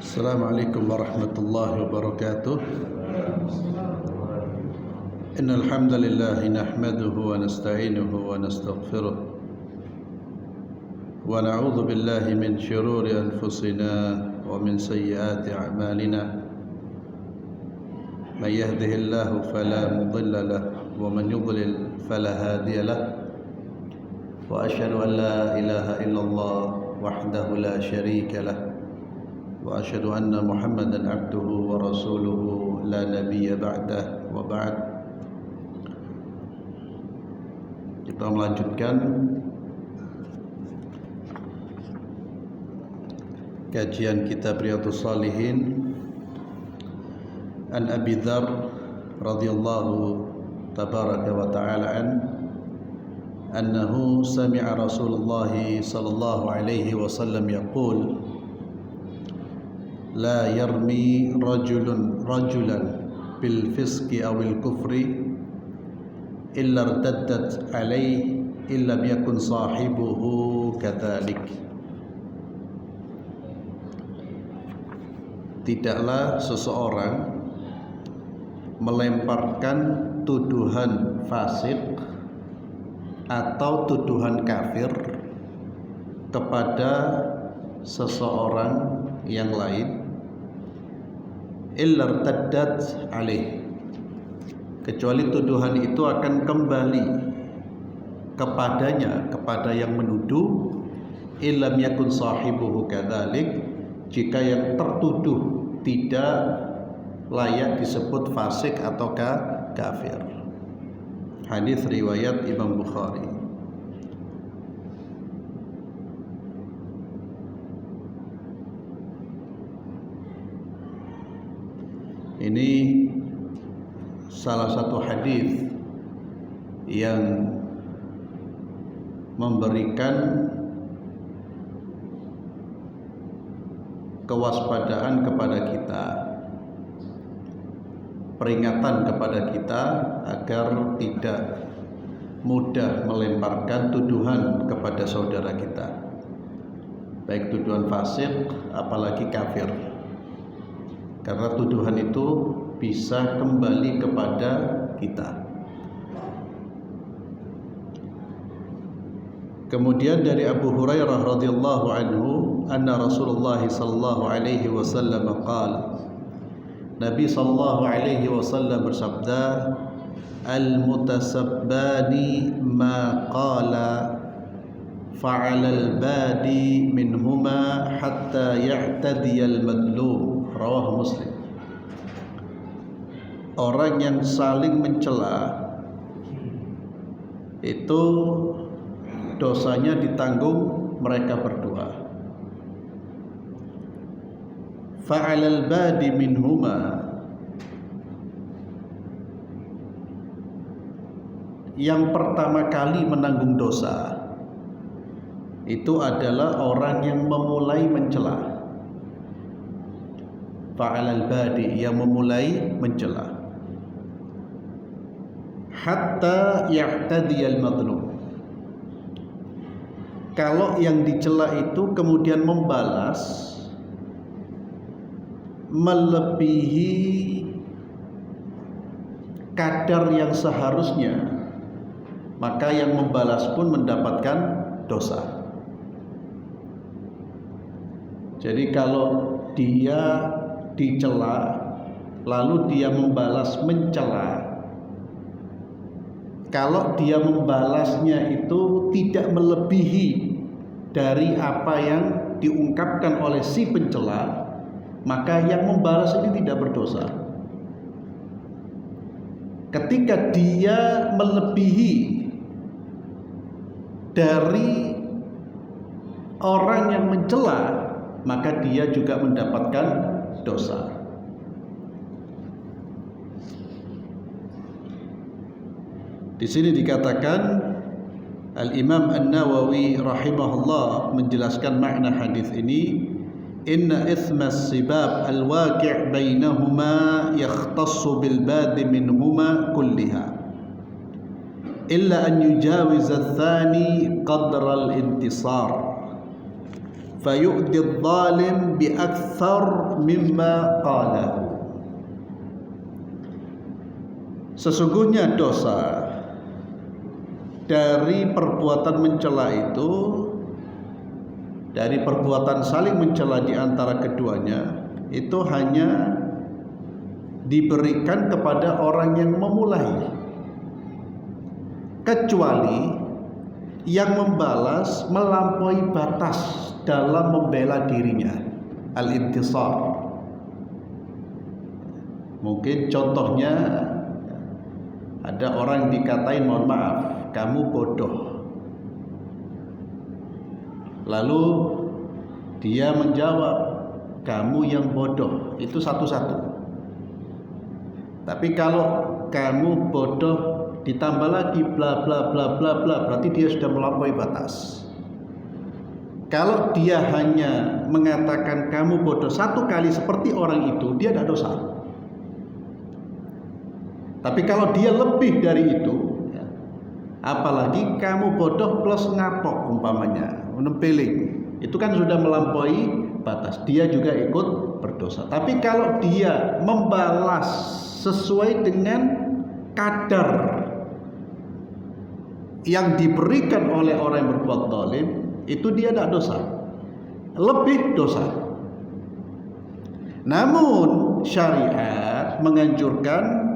Assalamualaikum warahmatullahi wabarakatuh. Innal hamdalillah nahmaduhu wa nasta'inuhu wa nastaghfiruh wa na'udzu billahi min shururi anfusina wa min sayyiati a'malina. Man yahdihillahu fala mudilla lahu wa man yudlil fala hadiya lahu. Wa asyhadu an la ilaha illallah wahdahu la syarika lahu wa asyhadu anna Muhammadan abduhu wa rasuluhu la nabiyya ba'dah wa ba'd. Kita melanjutkan kajian kitab Riyadhus Shalihin an Abi Dzar radhiyallahu tabaraka wa ta'ala annahu sami'a Rasulullah sallallahu alaihi wasallam yaqul la yarmi rajulan bil fisqi awil kufri illa irtaddat alaihi illa yakun sahibuhu kadzalik. Tidaklah seseorang melemparkan tuduhan fasik atau tuduhan kafir kepada seseorang yang lain illa irtaddat alaih, kecuali tuduhan itu akan kembali kepadanya, kepada yang menuduh, illam yakun sahibuhu kadzalik, jika yang tertuduh tidak layak disebut fasik atau kafir. Hadis riwayat Imam Bukhari. Ini salah satu hadis yang memberikan kewaspadaan kepada kita, peringatan kepada kita agar tidak mudah melemparkan tuduhan kepada saudara kita, baik tuduhan fasik apalagi kafir, karena tuduhan itu bisa kembali kepada kita. Kemudian dari Abu Hurairah radhiyallahu anhu anna Rasulullah sallallahu alaihi wasallam qala, Nabi sallallahu alaihi wasallam bersabda, al-mutasabbani ma qala fa'ala al-badi minhuma hatta ya'tadiyal madlum. Rawahu Muslim. Orang yang saling mencela itu dosanya ditanggung mereka berdua. Fa'alal badi minhuma, yang pertama kali menanggung dosa itu adalah orang yang memulai mencela. Fa'alal badi, yang memulai mencela. Hatta ya'tadiyal madlum, kalau yang dicela itu kemudian membalas melebihi kadar yang seharusnya, maka yang membalas pun mendapatkan dosa. Jadi kalau dia dicela lalu dia membalas mencela, kalau dia membalasnya itu tidak melebihi dari apa yang diungkapkan oleh si pencela, maka yang membalas ini tidak berdosa. Ketika dia melebihi dari orang yang mencela, maka dia juga mendapatkan dosa. Di sini dikatakan Al-Imam An-Nawawi rahimahullah menjelaskan makna hadis ini, inna ithmas sibab al-waqi' bainahuma yakhtassu bil badi minhuma kulliha illa an yujawiz al-thani qadra al-intisar fayu'ti adh-dhalim bi akthar mimma qalahu. Sesungguhnya dosa dari perbuatan mencela itu, dari perbuatan saling mencela di antara keduanya, itu hanya diberikan kepada orang yang memulai, kecuali yang membalas melampaui batas dalam membela dirinya, al-intisar. Mungkin contohnya ada orang dikatain, mohon maaf, kamu bodoh. Lalu dia menjawab, kamu yang bodoh. Itu satu-satu. Tapi kalau kamu bodoh ditambah lagi bla bla bla bla bla, berarti dia sudah melampaui batas. Kalau dia hanya mengatakan kamu bodoh satu kali seperti orang itu, dia tidak dosa. Tapi kalau dia lebih dari itu, apalagi kamu bodoh plus ngapok umpamanya, menempeling, itu kan sudah melampaui batas. Dia juga ikut berdosa. Tapi kalau dia membalas sesuai dengan kadar yang diberikan oleh orang yang berbuat zalim, itu dia tidak dosa, lebih dosa. Namun syariat menganjurkan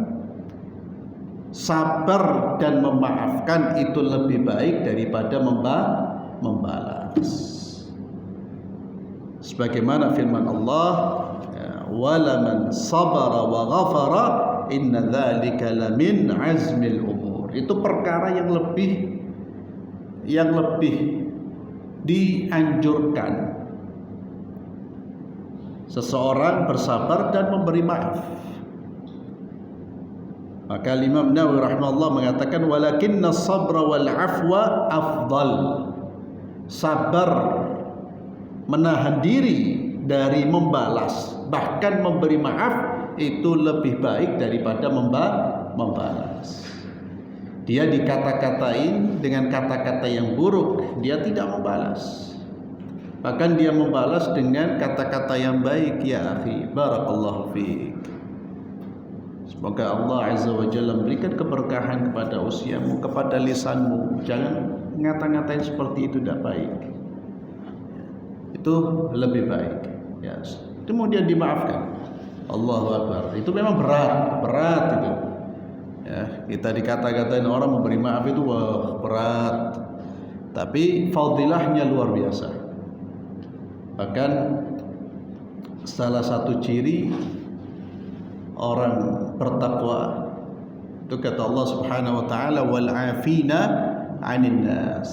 sabar dan memaafkan itu lebih baik daripada membalas. Sebagaimana firman Allah, wala man sabara wa ghafara inna dzalika lamin azmil umur. Itu perkara yang lebih dianjurkan seseorang bersabar dan memberi maaf. Maka Imam Nawawi rahimahullah mengatakan walakinna sabra wal afwa afdal. Sabar, menahan diri dari membalas, bahkan memberi maaf, itu lebih baik daripada membalas. Dia dikata-katain dengan kata-kata yang buruk, dia tidak membalas. Bahkan dia membalas dengan kata-kata yang baik. Ya akhi, barakallahu fiik. Semoga Allah Azza wa Jalla memberikan keberkahan kepada usiamu, kepada lisanmu. Jangan ngata-ngatain seperti itu, tidak baik. Itu lebih baik. Ya, kemudian dimaafkan. Allahu Akbar. Itu memang berat itu. Ya, kita dikata-katain orang memberi maaf itu berat. Tapi fadilahnya luar biasa. Bahkan salah satu ciri orang bertakwa itu kata Allah Subhanahu wa taala wal afina 'anil nas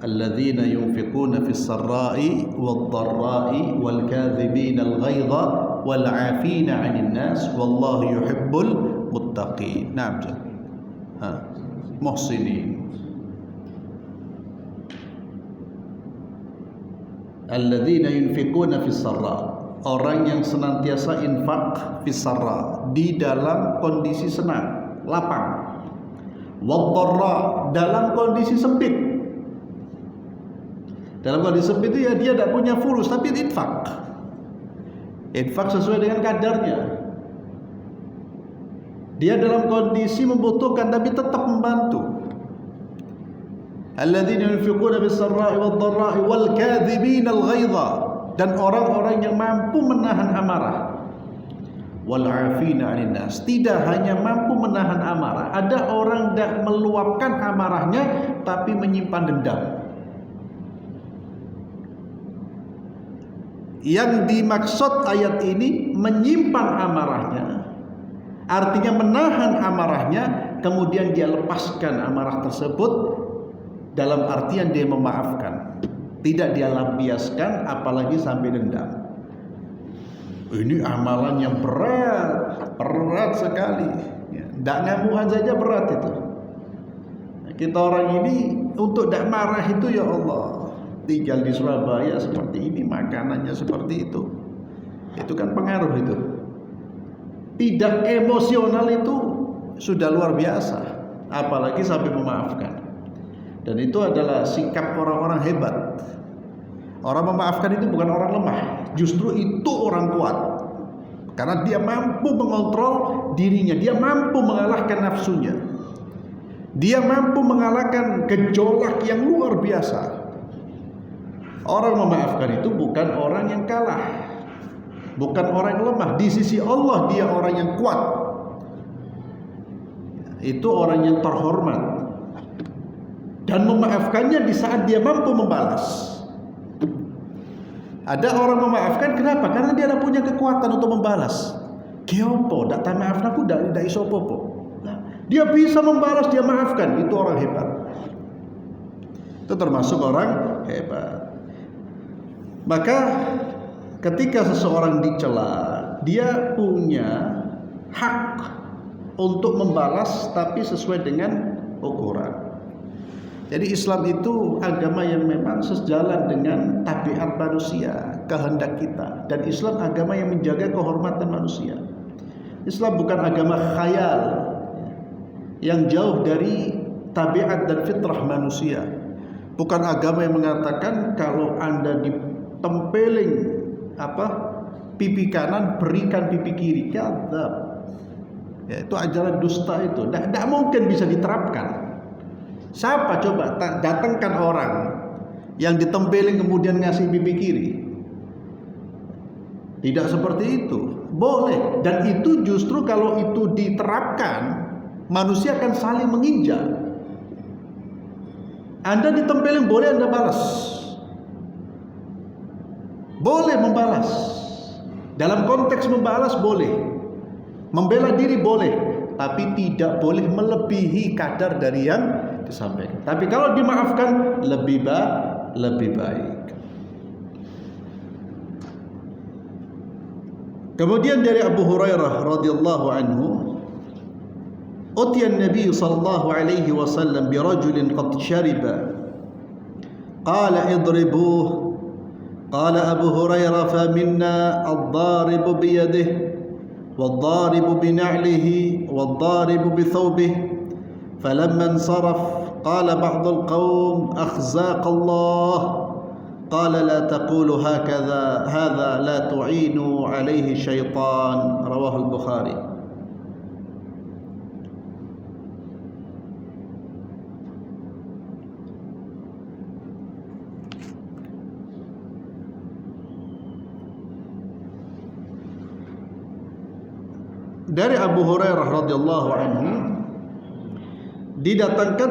alladzina yunfiquna fis sarra'i wad dharra'i wal kadhibina al ghaidha wal afina 'anil nas wallahu yuhibbul muttaqin. Naam. Muhsinin. Alladzina yunfiquna fis sarra', orang yang senantiasa infak fisarra, di dalam kondisi senang, lapang. Wadharra, dalam kondisi sempit. Dalam kondisi sempit itu ya dia tidak punya fulus, tapi infak. Infak sesuai dengan kadarnya. Dia dalam kondisi membutuhkan tapi tetap membantu. Alladzina yunfiquna fis-sarra'i wad-dharra'i wal kadhibina al-ghaidha, dan orang-orang yang mampu menahan amarah. Wal 'afina 'anil nas, tidak hanya mampu menahan amarah, ada orang tidak meluapkan amarahnya tapi menyimpan dendam. Yang dimaksud ayat ini menyimpan amarahnya, artinya menahan amarahnya, kemudian dia lepaskan amarah tersebut dalam artian dia memaafkan, tidak dia lampiaskan apalagi sampai dendam. Ini amalan yang berat sekali. Tidak ngamuhan saja berat itu. Kita orang ini untuk tidak marah itu, ya Allah, tinggal di Surabaya seperti ini, makanannya seperti itu kan pengaruh itu. Tidak emosional itu sudah luar biasa, apalagi sampai memaafkan. Dan itu adalah sikap orang-orang hebat. Orang memaafkan itu bukan orang lemah, justru itu orang kuat. Karena dia mampu mengontrol dirinya, dia mampu mengalahkan nafsunya. Dia mampu mengalahkan gejolak yang luar biasa. Orang memaafkan itu bukan orang yang kalah, bukan orang yang lemah. Di sisi Allah dia orang yang kuat. Itu orang yang terhormat. Dan memaafkannya di saat dia mampu membalas. Ada orang memaafkan, kenapa? Karena dia tidak punya kekuatan untuk membalas. Kiopo, dak maaf aku dak iso popo. Dia bisa membalas, dia maafkan. Itu orang hebat. Itu termasuk orang hebat. Maka ketika seseorang dicela, dia punya hak untuk membalas, tapi sesuai dengan ukuran. Jadi Islam itu agama yang memang sejalan dengan tabiat manusia, kehendak kita. Dan Islam agama yang menjaga kehormatan manusia. Islam bukan agama khayal yang jauh dari tabiat dan fitrah manusia. Bukan agama yang mengatakan kalau Anda ditempeling pipi kanan, berikan pipi kiri. Kadzab. Ya, itu ajaran dusta itu. Tidak mungkin bisa diterapkan. Siapa coba datangkan orang yang ditempeling kemudian ngasih pipi kiri? Tidak seperti itu. Boleh, dan itu justru kalau itu diterapkan, manusia akan saling menginjak. Anda ditempeling, boleh Anda balas. Boleh membalas. Dalam konteks membalas boleh. Membela diri boleh, tapi tidak boleh melebihi kadar dari yang disampaikan. Tapi kalau dimaafkan lebih baik. Kemudian dari Abu Hurairah radhiyallahu anhu, utiya an-nabiy sallallahu alaihi wasallam bi rajulin qad shariba. Qala idribuhu. Qala Abu Hurairah fa minna ad-daribu bi yadihi wad-daribu bi na'lihi wad-daribu bi thawbihi. فلما انصرف قال بعض القوم أخزاك الله قال لا تقولوا هكذا هذا لا تعينوا عليه الشيطان رواه البخاري. Dari Abu Hurairah radhiyallahu anhu, didatangkan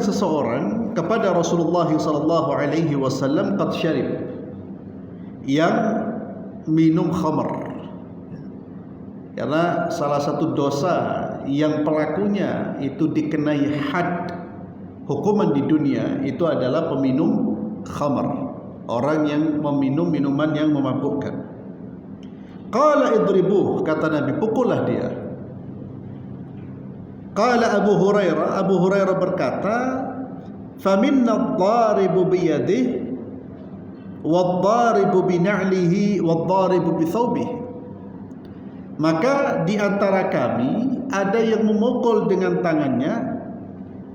seseorang kepada Rasulullah sallallahu alaihi wasallam qad syarib, yang minum khamr. Karena salah satu dosa yang pelakunya itu dikenai had hukuman di dunia itu adalah peminum khamr, orang yang meminum minuman yang memabukkan. Qala idribuh, kata Nabi, pukullah dia. Qala Abu Hurairah berkata, faminna ad-daribu biyadihi wad-daribu bina'lihi wad-daribu bithawbihi. Maka di antara kami ada yang memukul dengan tangannya,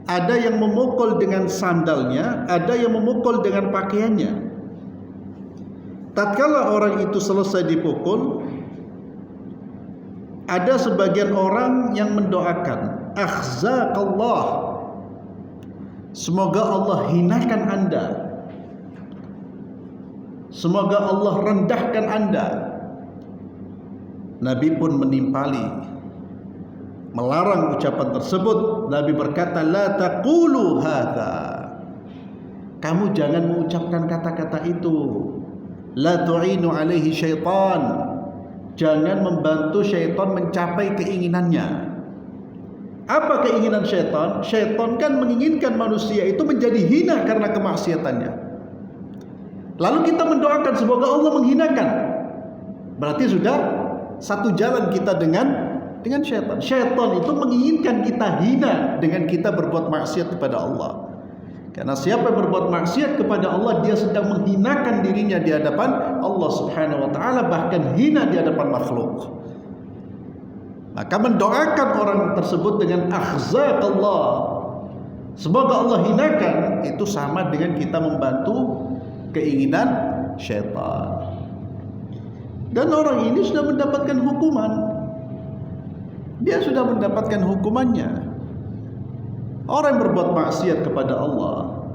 ada yang memukul dengan sandalnya, ada yang memukul dengan pakaiannya. Tatkala orang itu selesai dipukul, ada sebagian orang yang mendoakan, akhzakallah, semoga Allah hinakan Anda, semoga Allah rendahkan Anda. Nabi pun menimpali, melarang ucapan tersebut. Nabi berkata, la taqulu hadza, kamu jangan mengucapkan kata-kata itu. La tu'inu alaihi syaitan, jangan membantu syaitan mencapai keinginannya. Apa keinginan syaitan? Syaitan kan menginginkan manusia itu menjadi hina karena kemaksiatannya. Lalu kita mendoakan semoga Allah menghinakan. Berarti sudah satu jalan kita dengan syaitan. Syaitan itu menginginkan kita hina dengan kita berbuat maksiat kepada Allah. Karena siapa yang berbuat maksiat kepada Allah, dia sedang menghinakan dirinya di hadapan Allah Subhanahu wa taala, bahkan hina di hadapan makhluk. Maka mendoakan orang tersebut dengan akhzakallah, Semoga Allah hinakan, itu sama dengan kita membantu keinginan syaitan. Dan orang ini sudah mendapatkan hukuman. Dia sudah mendapatkan hukumannya. Orang yang berbuat maksiat kepada Allah,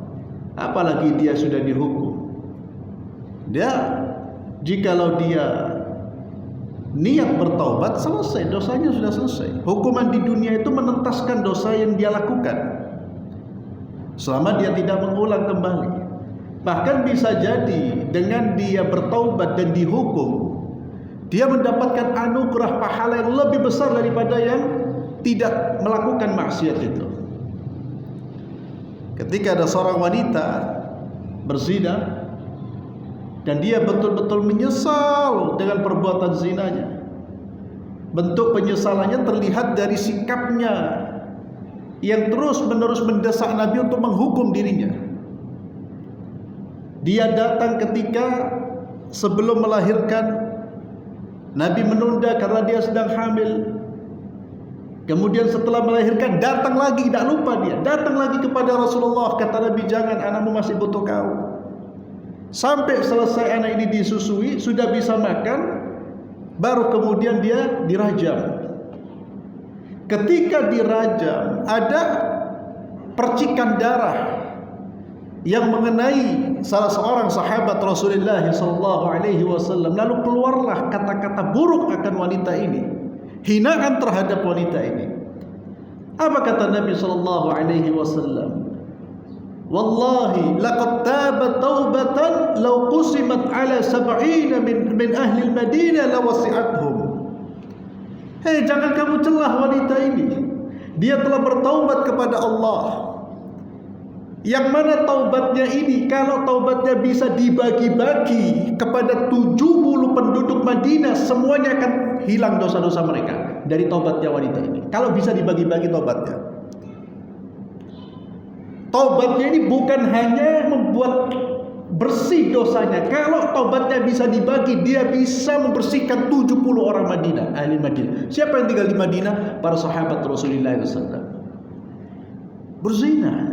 apalagi dia sudah dihukum. Jikalau dia niat bertaubat, selesai, dosanya sudah selesai. Hukuman di dunia itu menentaskan dosa yang dia lakukan, selama dia tidak mengulang kembali. Bahkan bisa jadi dengan dia bertaubat dan dihukum, dia mendapatkan anugerah pahala yang lebih besar daripada yang tidak melakukan maksiat itu. Ketika ada seorang wanita berzina dan dia betul-betul menyesal dengan perbuatan zinanya, bentuk penyesalannya terlihat dari sikapnya yang terus-menerus mendesak Nabi untuk menghukum dirinya. Dia datang ketika sebelum melahirkan, Nabi menunda karena dia sedang hamil. Kemudian setelah melahirkan datang lagi, tidak lupa dia datang lagi kepada Rasulullah. Kata Nabi, jangan, anakmu masih butuh kau. Sampai selesai anak ini disusui, sudah bisa makan, baru kemudian dia dirajam. Ketika dirajam, ada percikan darah yang mengenai salah seorang sahabat Rasulullah SAW. Lalu keluarlah kata-kata buruk akan wanita ini, hinaan terhadap wanita ini. Apa kata Nabi SAW? Wallahi laqad tabat taubatan law qusimat ala 70 min ahli al-Madinah lawasi'athum. Hei, jangan kamu celah wanita ini. Dia telah bertaubat kepada Allah. Yang mana taubatnya ini, kalau taubatnya bisa dibagi-bagi kepada 70 penduduk Madinah, semuanya akan hilang dosa-dosa mereka dari taubatnya wanita ini. Kalau bisa dibagi-bagi taubatnya. Taubatnya ini bukan hanya membuat bersih dosanya. Kalau taubatnya bisa dibagi, dia bisa membersihkan 70 orang Madinah, ahli Madinah. Siapa yang tinggal di Madinah? Para sahabat Rasulullah SAW. Berzina,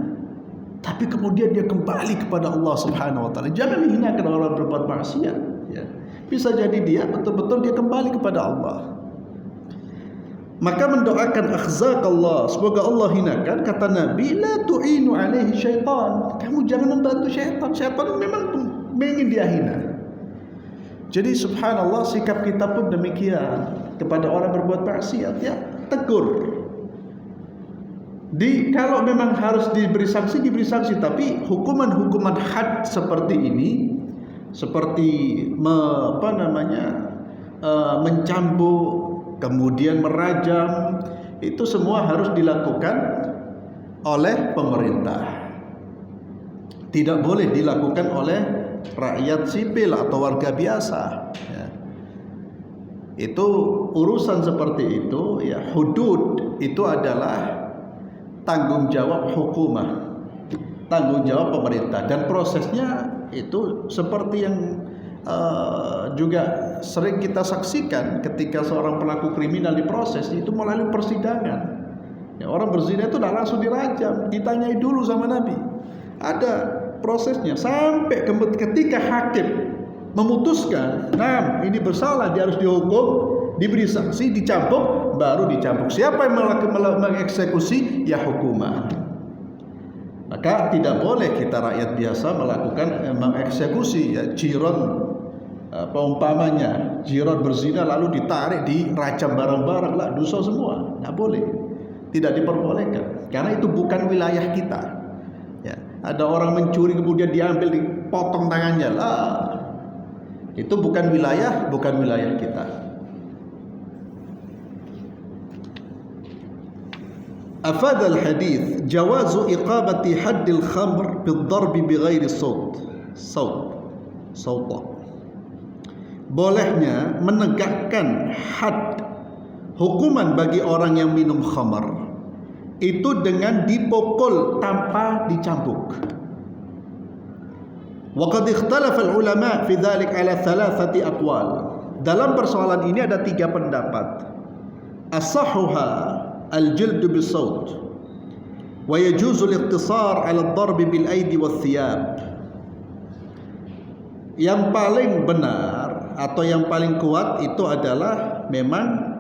tapi kemudian dia kembali kepada Allah Subhanahu wa taala. Jangan hinakan orang berbuat maksiat, ya. Bisa jadi dia betul-betul dia kembali kepada Allah. Maka mendoakan akhzaqallah, semoga Allah hinakan. Kata Nabi, la tu'inu alaihi syaitan. Kamu jangan membantu syaitan. Syaitan memang ingin dia hina. Jadi subhanallah, sikap kita pun demikian kepada orang berbuat maksiat, ya, tegur. Kalau memang harus diberi sanksi, tapi hukuman-hukuman had seperti ini, seperti mencambuk, kemudian merajam, itu semua harus dilakukan oleh pemerintah. Tidak boleh dilakukan oleh rakyat sipil atau warga biasa, ya. Itu urusan seperti itu, ya, hudud itu adalah tanggung jawab hukumah, tanggung jawab pemerintah. Dan prosesnya itu seperti yang juga sering kita saksikan ketika seorang pelaku kriminal diproses, itu melalui persidangan. Ya, orang berzina itu tidak langsung dirajam, ditanyai dulu sama Nabi. Ada prosesnya sampai ketika hakim memutuskan, nah ini bersalah, dia harus dihukum, diberi sanksi, dicambuk, baru dicambuk. Siapa yang mengeksekusi? Ya hukumah. Maka tidak boleh kita rakyat biasa melakukan mengeksekusi, ya, jiron, umpamanya jiron berzina lalu ditarik, dirajam bareng-bareng, lah dosa semua, nggak boleh, tidak diperbolehkan, karena itu bukan wilayah kita. Ya, ada orang mencuri kemudian diambil, dipotong tangannya, lah itu bukan wilayah kita. أفاد الحديث جواز إقامة حد الخمر بالضرب بغير صوت. Bolehnya menegakkan had, hukuman bagi orang yang minum khamar itu dengan dipukul tanpa dicambuk. وقد اختلف العلماء في ذلك على 3 أقوال. Dalam persoalan ini ada 3 pendapat. As-sahhuha al-jildu bis-saut. Wa yajuzu al-iqtisar 'ala ad-darb bil aidi wath-thiyab. Yang paling benar atau yang paling kuat itu adalah memang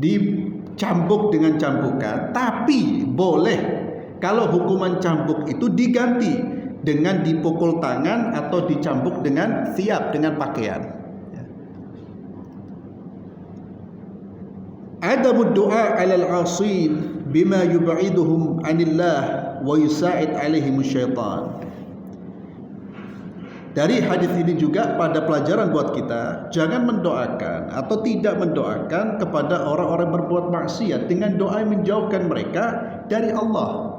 dicambuk dengan cambukan, tapi boleh kalau hukuman cambuk itu diganti dengan dipukul tangan atau dicambuk dengan thiyab, dengan pakaian. Adamud du'a 'alal 'asin bima yub'iduhum 'anillah wa yusa'id 'alaihim syaitan. Dari hadis ini juga pada pelajaran buat kita, jangan mendoakan atau tidak mendoakan kepada orang-orang berbuat maksiat dengan doa yang menjauhkan mereka dari Allah.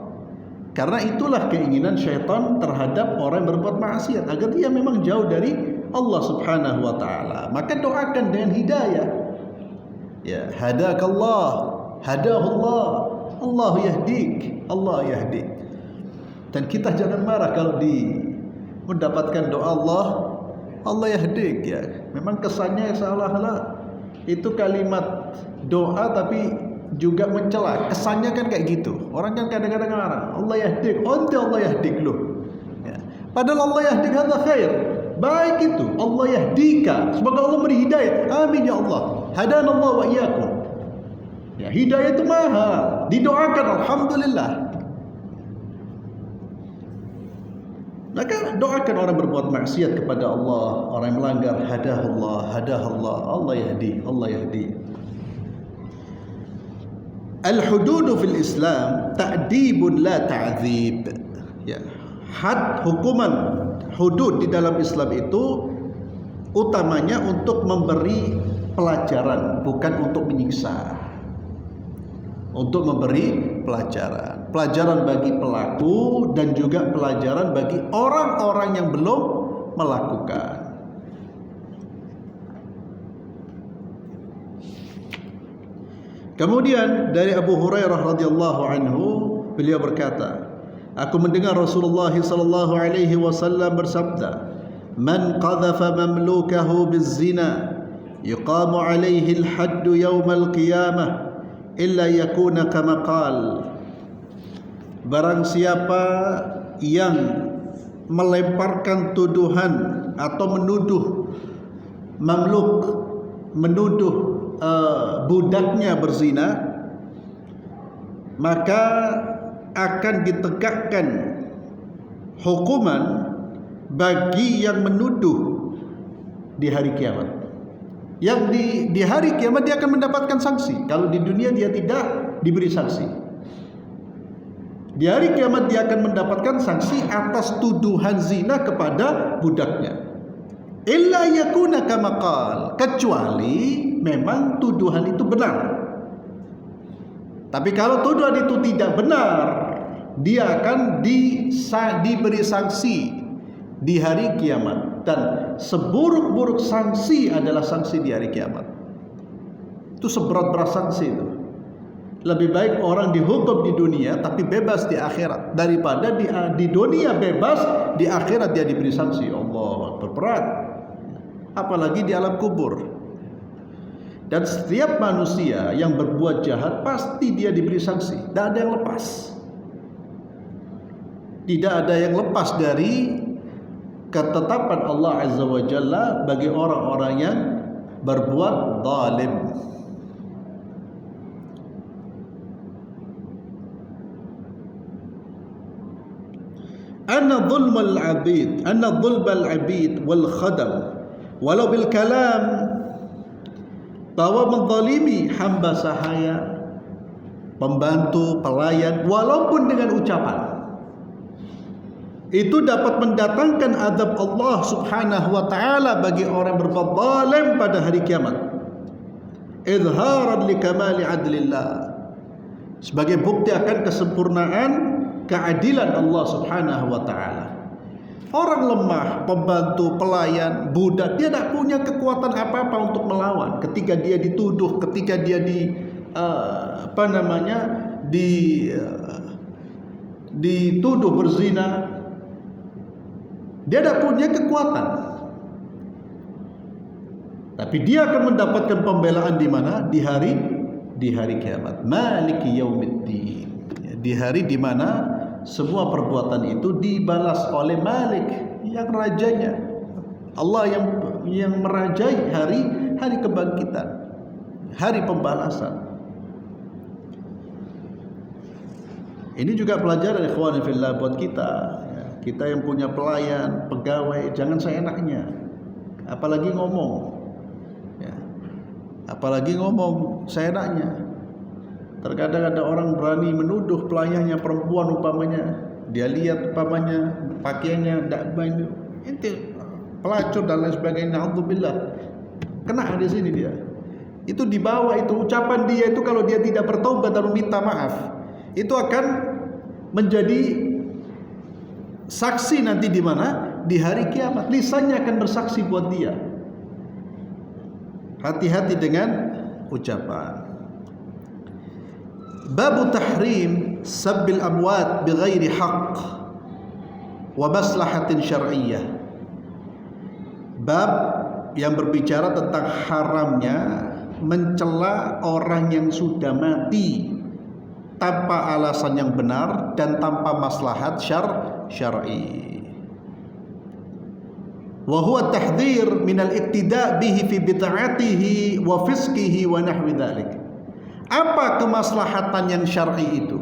Karena itulah keinginan syaitan terhadap orang yang berbuat maksiat, agar dia memang jauh dari Allah Subhanahu wa taala. Maka doakan dengan hidayah. Ya, hadakallah, hadahullah, Allah yahdik, Allah yahdik. Dan kita jangan marah kalau mendapatkan doa Allah yahdik, ya. Memang kesannya seolah-olah itu kalimat doa tapi juga mencela. Kesannya kan kayak gitu. Orang kan kadang-kadang marah, Allah yahdik, ente Allah yahdik loh. Ya. Padahal Allah yahdik hadza khair. Baik itu, Allah yahdika. Semoga Allah beri hidayah. Amin ya Allah. Hadanallahu wa iyyakum. Ya, hidayah itu mahal. Didoakan alhamdulillah. Maka doakan orang berbuat maksiat kepada Allah, orang yang melanggar, hadahullah, hadahullah, Allah yahdi, Allah yahdi. Al-hududu fil Islam ta'dibun la ta'dzib. Ya, had, hukuman hudud di dalam Islam itu utamanya untuk memberi pelajaran, bukan untuk menyiksa. Untuk memberi pelajaran, pelajaran bagi pelaku dan juga pelajaran bagi orang-orang yang belum melakukan. Kemudian dari Abu Hurairah radhiyallahu anhu, beliau berkata, aku mendengar Rasulullah sallallahu alaihi wasallam bersabda, man qadhafa mamlukahu bizina yuqamu alaihi al-hadd yawm al-qiyamah illa yakuna kama qal. Barang siapa yang melemparkan tuduhan atau menuduh mamluk, menuduh budaknya berzina, maka akan ditegakkan hukuman bagi yang menuduh di hari kiamat. Yang di hari kiamat dia akan mendapatkan sanksi. Kalau di dunia dia tidak diberi sanksi, di hari kiamat dia akan mendapatkan sanksi atas tuduhan zina kepada budaknya. Illa yakuna kama qal, kecuali memang tuduhan itu benar. Tapi kalau tuduhan itu tidak benar, dia akan diberi sanksi di hari kiamat. Dan seburuk-buruk sanksi adalah sanksi di hari kiamat. Itu seberat-berat sanksi itu. Lebih baik orang dihukum di dunia tapi bebas di akhirat, daripada di dunia bebas, di akhirat dia diberi sanksi. Allah berat. Apalagi di alam kubur. Dan setiap manusia yang berbuat jahat pasti dia diberi sanksi. Tidak ada yang lepas. Tidak ada yang lepas dari ketetapan Allah Azza wa Jalla bagi orang-orang yang berbuat zalim. Anna dhulmal abid, anna dhulbal abid wal khadam walau bil kalam, bahwa menzalimi hamba sahaya, pembantu, pelayan, walaupun dengan ucapan, itu dapat mendatangkan azab Allah Subhanahu wa taala bagi orang yang berbuat zalim pada hari kiamat. Izharan li kamali adlillah, sebagai bukti akan kesempurnaan keadilan Allah Subhanahu wa taala. Orang lemah, pembantu, pelayan, budak, dia tidak punya kekuatan apa-apa untuk melawan ketika dia dituduh, ketika dia dituduh berzina. Dia tidak punya kekuatan. Tapi dia akan mendapatkan pembelaan di mana? Di hari kiamat. Maliki yaumiddin. di hari di mana semua perbuatan itu dibalas oleh Malik, yang rajanya. Allah yang merajai hari kebangkitan, hari pembalasan. Ini juga pelajaran ikhwan fillah buat kita. Kita yang punya pelayan, pegawai, jangan seenaknya. Apalagi ngomong. Ya. Apalagi ngomong seenaknya. Terkadang ada orang berani menuduh pelayannya perempuan umpamanya. Dia lihat umpamanya pakaiannya tidak baik, itu pelacur dan lain sebagainya. Alhamdulillah. Kena di sini dia. Itu dibawa itu ucapan dia itu kalau dia tidak bertaubat dan meminta maaf, itu akan menjadi saksi nanti di mana? Di hari kiamat. Lisannya akan bersaksi buat dia. Hati-hati dengan ucapan. Babu tahrim sabbil amwat bighairi haqq wa maslahatin syar'iyyah. Bab yang berbicara tentang haramnya mencela orang yang sudah mati tanpa alasan yang benar dan tanpa maslahat syar'i. Wa huwa tahdhir min al-iqtida' bihi fi bid'atihi wa fisqihi wa nahwi dzalik. Apa kemaslahatan yang syar'i itu?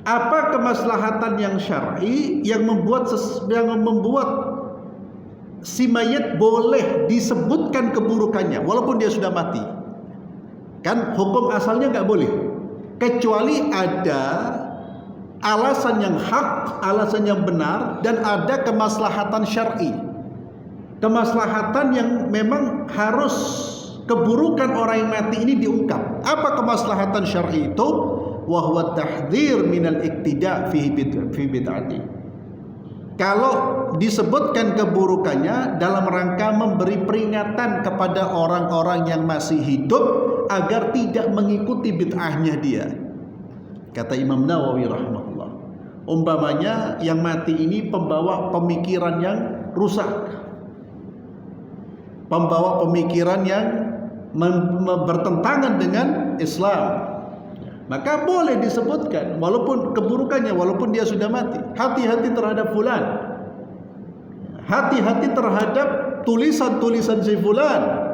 Apa kemaslahatan yang syar'i yang membuat si mayat boleh disebutkan keburukannya walaupun dia sudah mati? Kan hukum asalnya nggak boleh, kecuali ada alasan yang hak, alasan yang benar, dan ada kemaslahatan syar'i. Kemaslahatan yang memang harus keburukan orang yang mati ini diungkap. Apa kemaslahatan syar'i itu? Wa huwa tahdhir minal iqtida' fi bid'ati. Kalau disebutkan keburukannya dalam rangka memberi peringatan kepada orang-orang yang masih hidup agar tidak mengikuti bid'ahnya dia. Kata Imam Nawawi rahimahullah, umpamanya yang mati ini pembawa pemikiran yang rusak, pembawa pemikiran yang bertentangan dengan Islam, maka boleh disebutkan walaupun keburukannya, walaupun dia sudah mati. Hati-hati terhadap fulan, hati-hati terhadap tulisan-tulisan si fulan,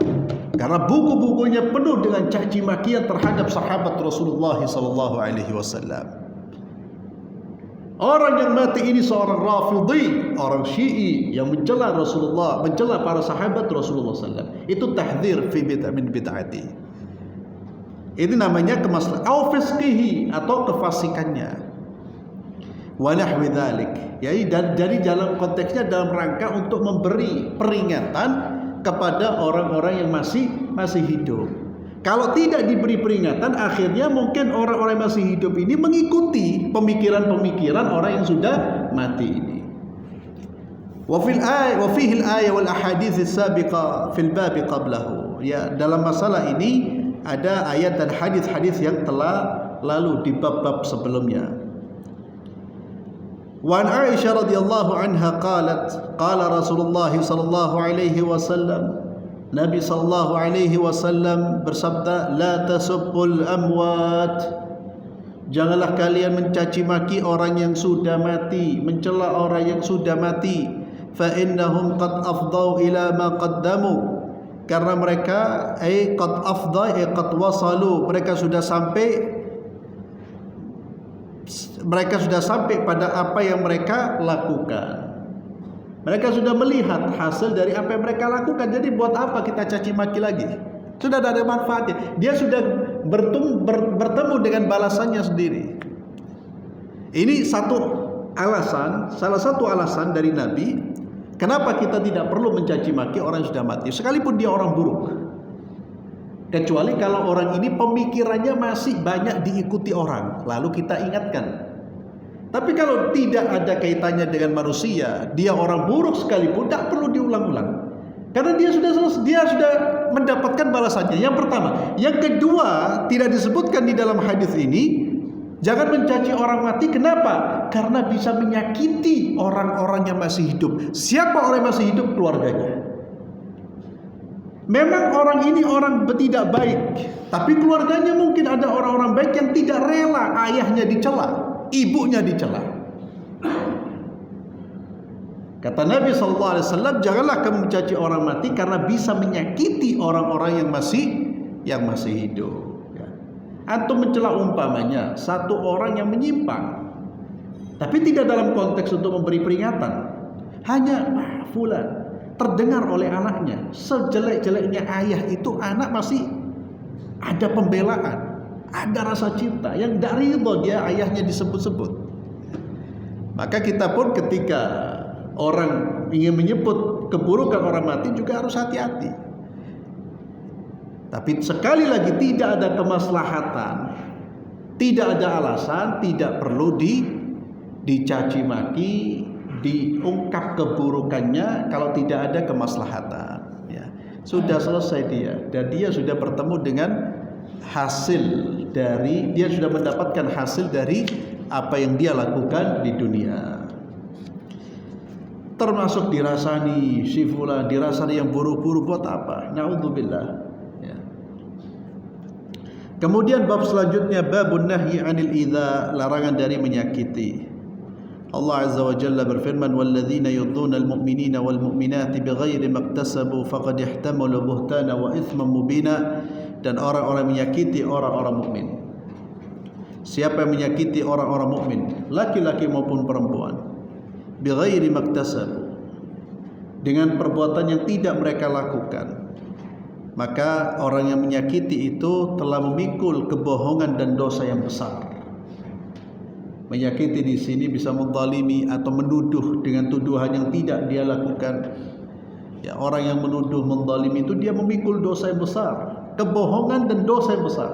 karena buku-bukunya penuh dengan caci makian terhadap sahabat Rasulullah SAW. Orang yang mati ini seorang Rafidhi, orang Syi'i yang mencela Rasulullah, mencela para sahabat Rasulullah SAW. Itu tahdzir fi min bid'ati. Ini namanya kemaslahatan au fisqihi, atau kefasikannya. Wa nahwi dzalik. Jadi dalam konteksnya dalam rangka untuk memberi peringatan kepada orang-orang yang masih hidup. Kalau tidak diberi peringatan, akhirnya mungkin orang-orang yang masih hidup ini mengikuti pemikiran-pemikiran orang yang sudah mati ini. Wa fihi al-ayah wal ahadits as-sabiqah fil bab qablahu. Ya, dalam masalah ini ada ayat dan hadis-hadis yang telah lalu di bab-bab sebelumnya. Wa an Aisyah radhiyallahu anha qalat qala Rasulullah sallallahu alaihi wasallam, Nabi sallallahu alaihi wasallam bersabda, la tasubbul amwat, janganlah kalian mencaci maki orang yang sudah mati, mencela orang yang sudah mati. Fa innahum qad afdau ila ma qaddamu, karena mereka qad afdha qad wasalu, mereka sudah sampai pada apa yang mereka lakukan. Mereka sudah melihat hasil dari apa yang mereka lakukan. Jadi buat apa kita caci maki lagi? Sudah tidak ada manfaatnya. Dia sudah bertemu dengan balasannya sendiri. Ini salah satu alasan dari Nabi kenapa kita tidak perlu mencaci maki orang yang sudah mati, sekalipun dia orang buruk. Kecuali kalau orang ini pemikirannya masih banyak diikuti orang, lalu kita ingatkan. Tapi kalau tidak ada kaitannya dengan manusia, dia orang buruk sekalipun, tak perlu diulang-ulang, karena dia sudah mendapatkan balasannya. Yang pertama. Yang kedua, tidak disebutkan di dalam hadis ini, jangan mencaci orang mati. Kenapa? Karena bisa menyakiti orang-orang yang masih hidup. Siapa orang yang masih hidup? Keluarganya. Memang orang ini orang tidak baik, tapi keluarganya mungkin ada orang-orang baik yang tidak rela ayahnya dicela, ibunya dicela. Kata Nabi SAW, janganlah kamu mencaci orang mati karena bisa menyakiti orang-orang yang masih hidup. Ya. Antum mencela umpamanya satu orang yang menyimpang, tapi tidak dalam konteks untuk memberi peringatan. Hanya fulan terdengar oleh anaknya, sejelek-jeleknya ayah itu anak masih ada pembelaan, ada rasa cinta yang dari itu dia ayahnya disebut-sebut. Maka kita pun ketika orang ingin menyebut keburukan orang mati juga harus hati-hati. Tapi sekali lagi tidak ada kemaslahatan, tidak ada alasan, tidak perlu dicaci maki, diungkap keburukannya kalau tidak ada kemaslahatan. Ya. Sudah selesai dia, dan dia sudah bertemu dengan hasil dari, dia sudah mendapatkan hasil dari apa yang dia lakukan di dunia. Termasuk dirasani si fulan, dirasani yang buruk-buruk buat apa? Naudzubillah. Ya. Kemudian bab selanjutnya babun nahyi 'anil idza, larangan dari menyakiti. Allah Azza wa Jalla berfirman, walladzina yudhuna almu'minina walmu'minati bighairi maktasabu faqad ihtamalu buhtana wa ithman mubina, dan orang-orang menyakiti orang-orang mukmin. Siapa yang menyakiti orang-orang mukmin, laki-laki maupun perempuan, bighairi maktasabu, dengan perbuatan yang tidak mereka lakukan, maka orang yang menyakiti itu telah memikul kebohongan dan dosa yang besar. Menyakiti di sini bisa menzalimi atau menuduh dengan tuduhan yang tidak dia lakukan. Ya, orang yang menuduh menzalimi itu dia memikul dosa yang besar, kebohongan dan dosa yang besar.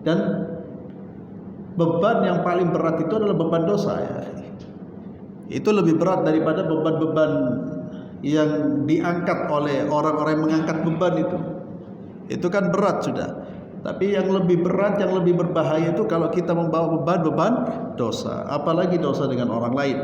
Dan beban yang paling berat itu adalah beban dosa. Ya. Itu lebih berat daripada beban-beban yang diangkat oleh orang-orang yang mengangkat beban itu. Itu kan berat sudah. Tapi yang lebih berat, yang lebih berbahaya itu kalau kita membawa beban dosa, apalagi dosa dengan orang lain.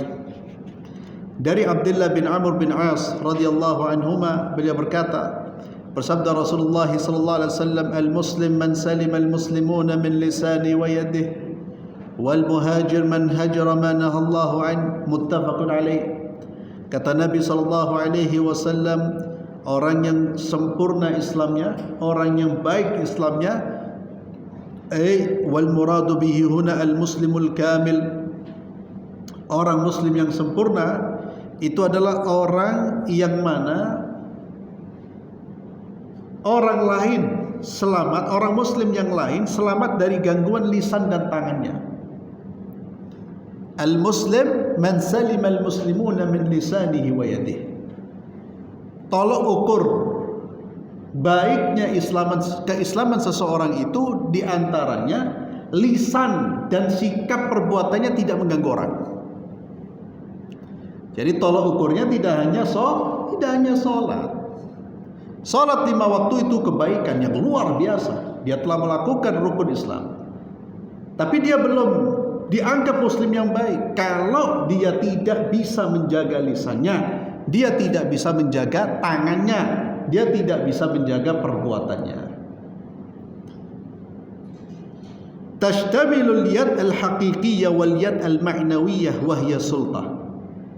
Dari Abdullah bin Amr bin As radhiyallahu anhuma, beliau berkata, bersabda Rasulullah sallallahu alaihi wasallam, al-muslim man salima al-muslimuna min lisani wa yadihi, wal muhajir man hajara ma nahallahu an, muttafaqun alaih. Kata Nabi sallallahu alaihi wasallam, orang yang sempurna Islamnya, orang yang baik Islamnya, wal muradu bihi huna al muslimul kamil, orang muslim yang sempurna itu adalah orang yang mana orang lain selamat, orang muslim yang lain selamat dari gangguan lisan dan tangannya. Al muslim man salima al muslimuna min lisanihi wa yadihi. Tolok ukur baiknya keislaman seseorang itu diantaranya lisan dan sikap perbuatannya tidak mengganggu orang. Jadi tolok ukurnya tidak hanya sholat. Sholat 5 waktu itu kebaikan yang luar biasa. Dia telah melakukan rukun Islam. Tapi dia belum dianggap muslim yang baik kalau dia tidak bisa menjaga lisannya, dia tidak bisa menjaga tangannya, dia tidak bisa menjaga perbuatannya. Tashtamilul yad al-haqiqiyyah wal yad al-ma'nawiyyah wa hiya sultah.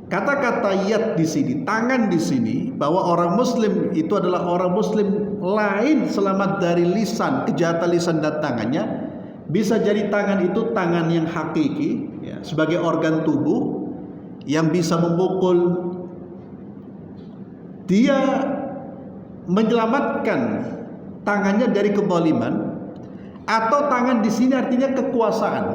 Kata-kata yad di sini, tangan di sini, bahwa orang muslim itu adalah orang muslim lain selamat dari lisan, kejahatan lisan dan tangannya. Bisa jadi tangan itu tangan yang hakiki, ya, sebagai organ tubuh yang bisa memukul. Dia menyelamatkan tangannya dari kezaliman, atau tangan di sini artinya kekuasaan.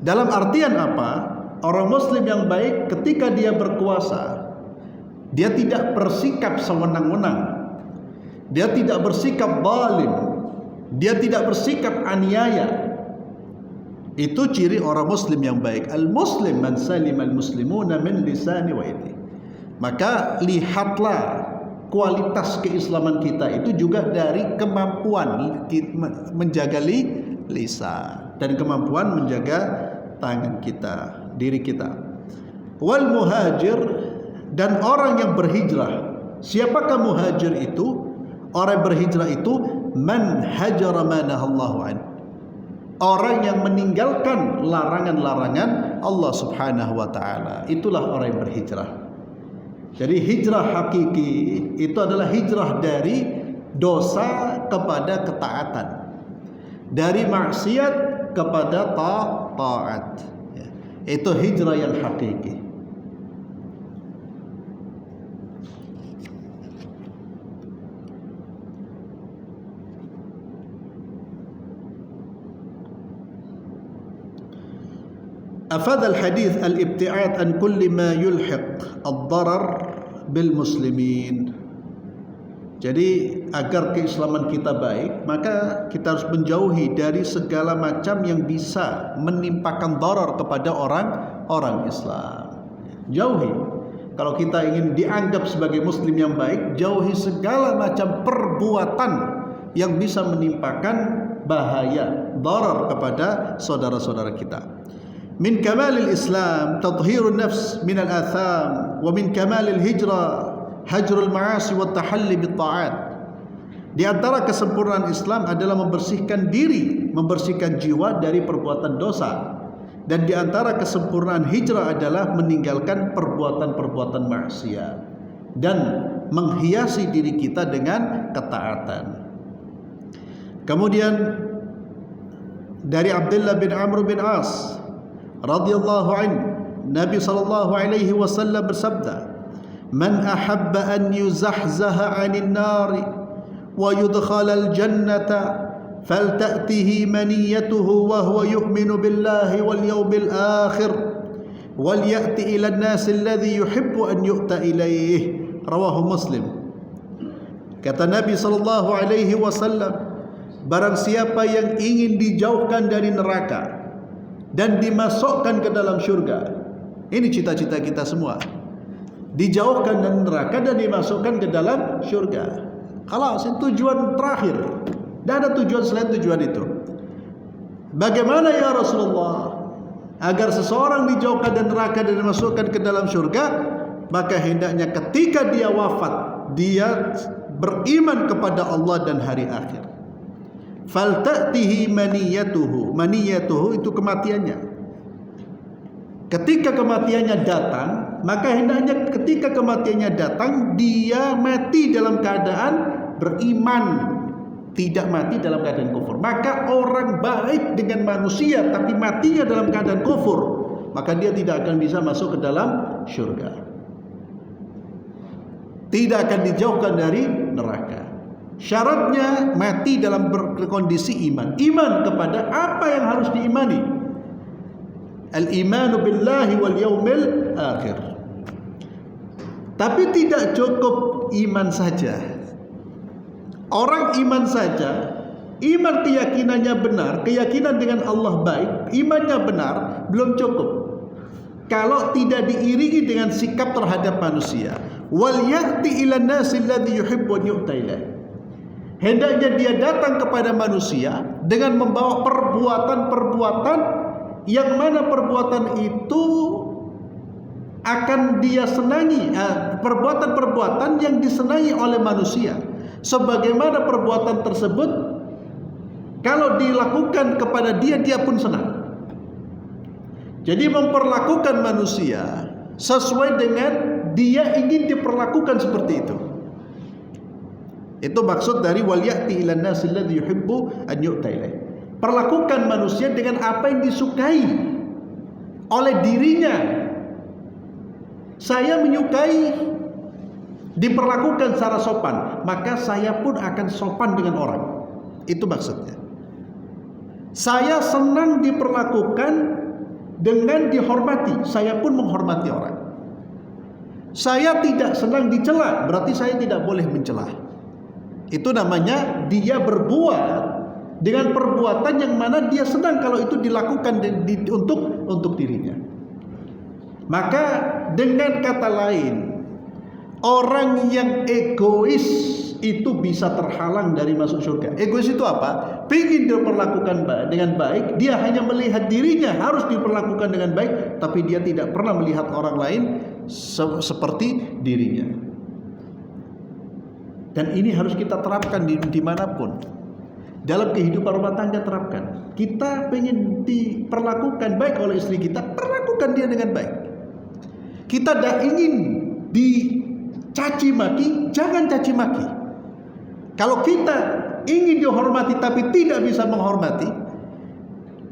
Dalam artian apa? Orang muslim yang baik ketika dia berkuasa, dia tidak bersikap sewenang-wenang, dia tidak bersikap zalim, dia tidak bersikap aniaya. Itu ciri orang muslim yang baik. Al-muslim man salima al-muslimuna min lisani wa yadihi. Maka lihatlah kualitas keislaman kita itu juga dari kemampuan menjaga lisan dan kemampuan menjaga tangan kita, diri kita. Wal muhajir, dan orang yang berhijrah. Siapakah muhajir itu? Orang yang berhijrah itu man hajara ma nahallahu an. Orang yang meninggalkan larangan-larangan Allah Subhanahu wa taala. Itulah orang yang berhijrah. Jadi hijrah hakiki itu adalah hijrah dari dosa kepada ketaatan. Dari maksiat kepada taat. Itu hijrah yang hakiki. أفاد الحديث الابتعاد عن كل ما يلحق الضرر بالمسلمين. Jadi agar keislaman kita baik, maka kita harus menjauhi dari segala macam yang bisa menimpakan darar kepada orang Islam. Jauhi. Kalau kita ingin dianggap sebagai muslim yang baik, jauhi segala macam perbuatan yang bisa menimpakan bahaya, darar kepada saudara-saudara kita. Min kamalil Islam tathhirun nafs min al-atham wa min kamalil hijrah hajrul ma'asi wa tahalli bit ta'at. Di antara kesempurnaan Islam adalah membersihkan diri, membersihkan jiwa dari perbuatan dosa. Dan di antara kesempurnaan hijrah adalah meninggalkan perbuatan-perbuatan maksiat dan menghiasi diri kita dengan ketaatan. Kemudian dari Abdullah bin Amr bin As radhiyallahu anhu, Nabi sallallahu alaihi wasallam bersabda, "Man ahabba an yuzahzaha 'anil nari wa yudkhala al-jannata falta'tihi maniyatuhu wa huwa yu'minu billahi wal yawmil akhir wal ya'ti ila an-nas alladhi yuhibbu an yu'ta ilayhi." Rawahu Muslim. Kata Nabi sallallahu alaihi wasallam, barang siapa yang ingin dijauhkan dari neraka dan dimasukkan ke dalam surga. Ini cita-cita kita semua. Dijauhkan dari neraka dan dimasukkan ke dalam surga. Kalau tujuan terakhir, tidak ada tujuan selain tujuan itu. Bagaimana ya Rasulullah agar seseorang dijauhkan dari neraka dan dimasukkan ke dalam surga? Maka hendaknya ketika dia wafat, dia beriman kepada Allah dan hari akhir. Falta'tihi maniyatuhu. Maniyatuhu itu kematiannya. Ketika kematiannya datang, maka hendaknya ketika kematiannya datang, dia mati dalam keadaan beriman, tidak mati dalam keadaan kufur. Maka orang baik dengan manusia tapi matinya dalam keadaan kufur, maka dia tidak akan bisa masuk ke dalam surga, tidak akan dijauhkan dari neraka. Syaratnya mati dalam kondisi iman. Iman kepada apa yang harus diimani. Al-imanu billahi wal yaumil akhir. Tapi tidak cukup iman saja. Orang iman saja, iman keyakinannya benar, keyakinan dengan Allah baik, imannya benar, belum cukup kalau tidak diiringi dengan sikap terhadap manusia. Wal ya'ti ilan nasi alladhi yuhibbu an yu'ta ilaihi. Hendaknya dia datang kepada manusia dengan membawa perbuatan-perbuatan yang mana perbuatan itu akan dia senangi, perbuatan-perbuatan yang disenangi oleh manusia. Sebagaimana perbuatan tersebut kalau dilakukan kepada dia, dia pun senang. Jadi memperlakukan manusia sesuai dengan dia ingin diperlakukan seperti itu. Itu maksud dari wal ya'ti ilan nasi alladhi yuhibbu an yu'ta ilaihi. Perlakukan manusia dengan apa yang disukai oleh dirinya. Saya menyukai diperlakukan secara sopan, maka saya pun akan sopan dengan orang. Itu maksudnya. Saya senang diperlakukan dengan dihormati, saya pun menghormati orang. Saya tidak senang dicela, berarti saya tidak boleh mencela. Itu namanya dia berbuat dengan perbuatan yang mana dia senang kalau itu dilakukan untuk dirinya. Maka dengan kata lain, orang yang egois itu bisa terhalang dari masuk surga. Egois itu apa? Ingin diperlakukan dengan baik, dia hanya melihat dirinya harus diperlakukan dengan baik, tapi dia tidak pernah melihat orang lain seperti dirinya. Dan ini harus kita terapkan dimanapun. Dalam kehidupan rumah tangga terapkan. Kita pengen diperlakukan baik oleh istri kita, perlakukan dia dengan baik. Kita tidak ingin dicaci maki, jangan caci maki. Kalau kita ingin dihormati tapi tidak bisa menghormati,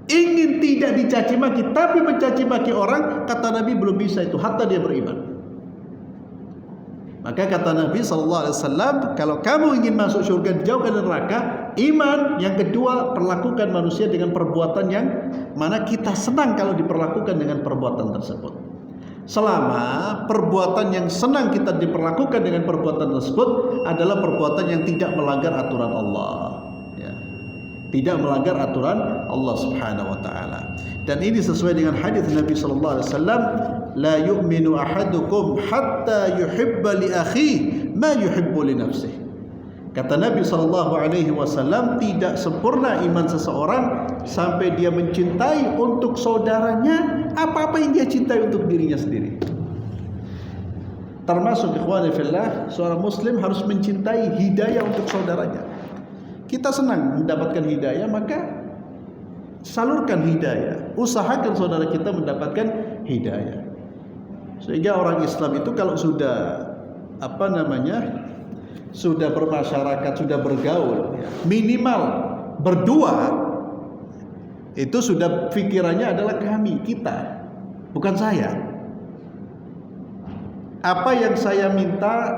ingin tidak dicaci maki tapi mencaci maki orang, kata Nabi belum bisa itu, hatta dia beriman. Maka kata Nabi SAW, kalau kamu ingin masuk surga dijauhkan dari neraka, iman. Yang kedua, perlakukan manusia dengan perbuatan yang mana kita senang kalau diperlakukan dengan perbuatan tersebut. Selama perbuatan yang senang kita diperlakukan dengan perbuatan tersebut adalah perbuatan yang tidak melanggar aturan Allah, ya. Tidak melanggar aturan Allah Subhanahu wa taala. Dan ini sesuai dengan hadis Nabi sallallahu alaihi wasallam, la yu'minu ahadukum hatta yuhibba li akhihi ma yuhibbu li nafsihi. Kata Nabi sallallahu alaihi wasallam, tidak sempurna iman seseorang sampai dia mencintai untuk saudaranya apa-apa yang dia cintai untuk dirinya sendiri. Termasuk ikhwani fillah, seorang muslim harus mencintai hidayah untuk saudaranya. Kita senang mendapatkan hidayah, maka salurkan hidayah. Usahakan saudara kita mendapatkan hidayah. Sehingga orang Islam itu kalau sudah sudah bermasyarakat, sudah bergaul, minimal berdua, itu sudah pikirannya adalah kami, kita, bukan saya. Apa yang saya minta,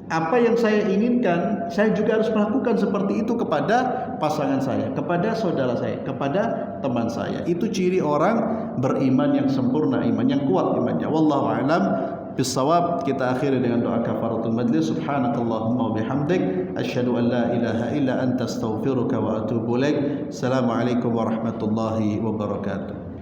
apa yang saya inginkan, saya juga harus melakukan seperti itu kepada pasangan saya, kepada saudara saya, kepada teman saya. Itu ciri orang beriman yang sempurna, iman yang kuat imannya. Wallahu a'lam bisawab. Kita akhiri dengan doa kafaratul majlis. Subhanakallahumma wa bihamdik, asyhadu an la ilaha illa anta astaghfiruka wa atubu ilaik. Assalamualaikum warahmatullahi wabarakatuh.